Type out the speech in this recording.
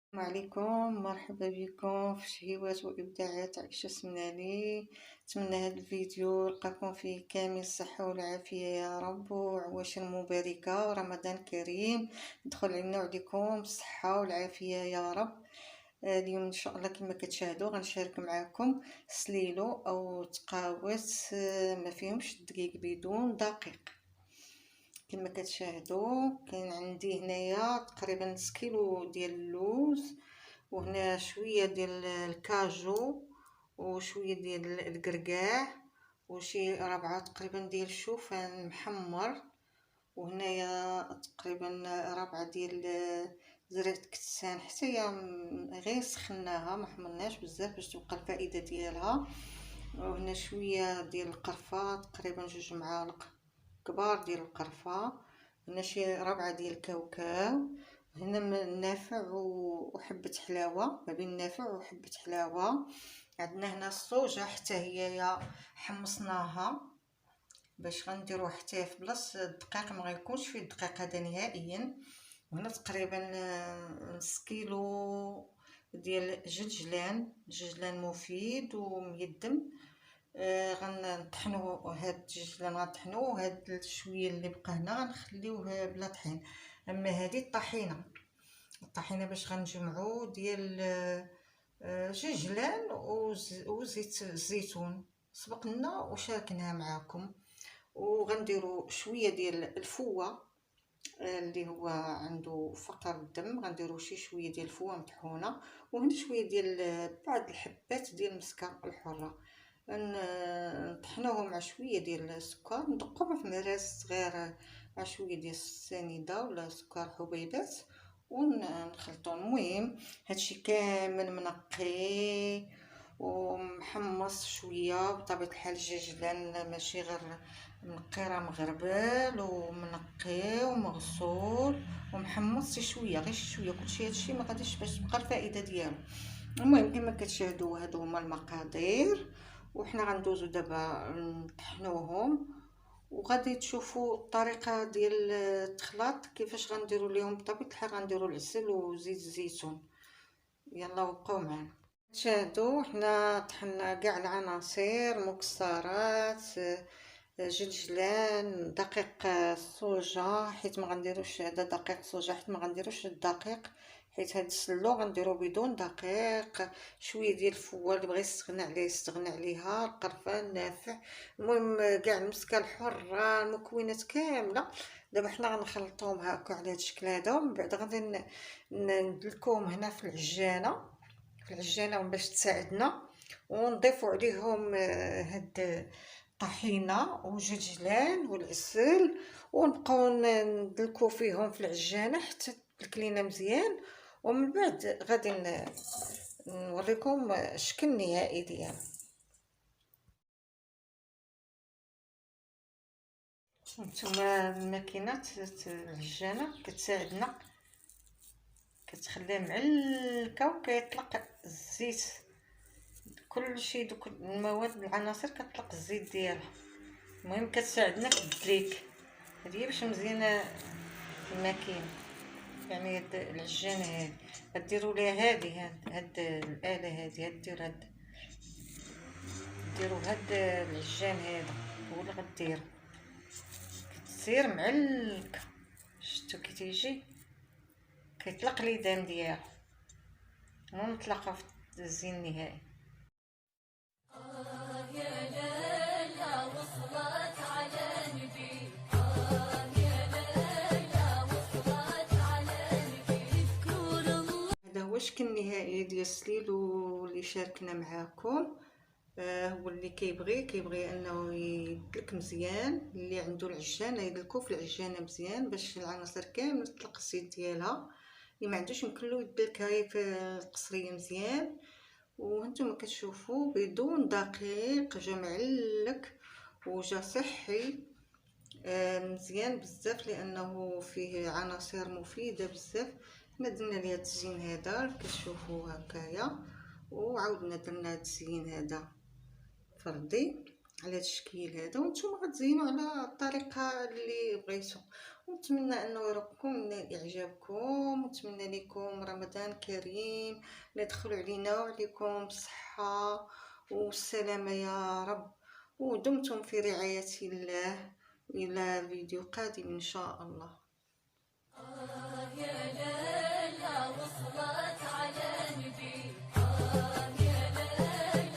السلام عليكم، مرحبا بكم في شهيوات وإبداعات عيشة سمناني. نتمنى هذا الفيديو لقاكم فيه كامل الصحة والعافية يا رب، وعواشر مباركة ورمضان كريم يدخل علينا وعليكم بالصحة والعافية يا رب. اليوم ان شاء الله كما كتشاهدوا غنشارك معكم سليلو او تقاوات ما فيهمش الدقيق بدون دقيق. كما كتشاهدوا كاين عندي هنايا تقريبا نص كيلو ديال اللوز، وهنا شويه ديال الكاجو وشويه ديال الكركاع وشي ربعه تقريبا ديال الشوفان محمر، وهنايا تقريبا ربعه ديال زريعه كتسان حتى هي غير سخناها ما حمرناش بزاف باش تبقى الفائده ديالها. وهنا شويه ديال القرفه تقريبا 2 معالق كبار ديال القرفه. هنا شي ربعه ديال الكاوكاو. هنا من نافع وحبه حلاوه، ما بين نافع وحبه حلاوه. عندنا هنا الصوجه حتى هي حمصناها باش غنديروه حتى في بلاصه الدقيق ما غيكونش فيه الدقيق هذا نهائيا. وهنا تقريبا نص كيلو ديال جلجلان مفيد وميدم. غنطحنو هاد الجلجلان، غنطحنوه وهاد شويه اللي بقى هنا غنخليوه بلا طحين. اما هذه الطحينه باش غنجمعو ديال جلجلان وزيت الزيتون سبقنا وشاركناها معاكم. وغنديروا شويه ديال الفوه اللي هو عنده فقر الدم، غنديروا شويه ديال الفوه مطحونه، وهنا شويه ديال بعض الحبات ديال المسكه الحره. نطحنوهم مع شويه ديال السكر، ندقوهم في مراس صغير مع شويه ديال السنيده ولا سكر حبيبات ونخلطو. المهم هادشي كامل منقي ومحمص شويه بطبيعه الحال الجاجلان ماشي غير منقي، راه مغربل ومنقي ومغسول ومحمص شويه غير شويه. كلشي هادشي ما غاديش باش تبقى الفائده ديالو. المهم كما كتشاهدوا هادو هما المقادير، وحنا غندوزو دابا نطحنوهم وغادي تشوفوا الطريقه ديال التخلاط كيفاش غنديروا ليهم. بطبيعه الحال غنديروا العسل وزيت الزيتون. يلا بقاو معنا. تشاهدوا حنا طحنا كاع العناصر، مكسرات، جلجلان، دقيق الصوجه حيت ما غنديروش هذا دقيق الصوجه، حيت ما غنديروش الدقيق حيت هاد السلو غنديرو بدون دقيق. شويه ديال الفوه اللي بغى يستغنى عليه يستغنى عليها، القرفه، النافع، المهم كاع المسكه الحره، المكونات كامله. دابا حنا غنخلطوهم هكا على هاد الشكل هذا، ومن بعد غادي ندلكوهم هنا في العجانه باش تساعدنا، ونضيفوا عليهم هاد الطحينه وجلجلان والعسل، ونبقاو ندلكو فيهم في العجانه حتى تلكلينا مزيان. ومن بعد غادي نوريكم الشكل النهائي ديالو. نتوما الماكينه العجانه كتساعدنا، كتخليه معلكه وكيطلق الزيت، كلشي دوك المواد العناصر كتطلق الزيت ديالها. المهم كتساعدنا في الدليك. هذه باش مزيانه الماكينه، يعني هاد العجانه هادي غديروا ليها هاد الاله هادي ديروا هاد العجان هذا هو اللي غديروا. كتصير معلكه، شفتوا كي تيجي كيطلق ليدان ديالو. ونطلقها في الزين النهائي. هذا هو الشكل النهائي ديال السليلو اللي شاركنا معاكم. هو اللي كيبغي انه يدلك مزيان، اللي عنده العجانه يدلكو في العجانه مزيان باش العناصر كامل تطلق الزيت ديالها. اللي ما عندوش يمكن له يدلكها في القصريه مزيان. وانتم كتشوفوا بدون دقيق جا معلك وجا صحي مزيان بزاف، لانه فيه عناصر مفيده بزاف. حنا درنا ليه هاد الزين هذا اللي كتشوفوا هكايا، وعاودنا درنا هاد الزين هذا فردي على هاد الشكل هذا، وانتم غتزينوا على الطريقه اللي بغيتو. ونتمنى انه يكون اعجابكم، ونتمنى لكم رمضان كريم، لا يدخلوا علينا وعليكم بالصحة والسلامة يا رب، ودمتم في رعاية الله، إلى فيديو قادم إن شاء الله.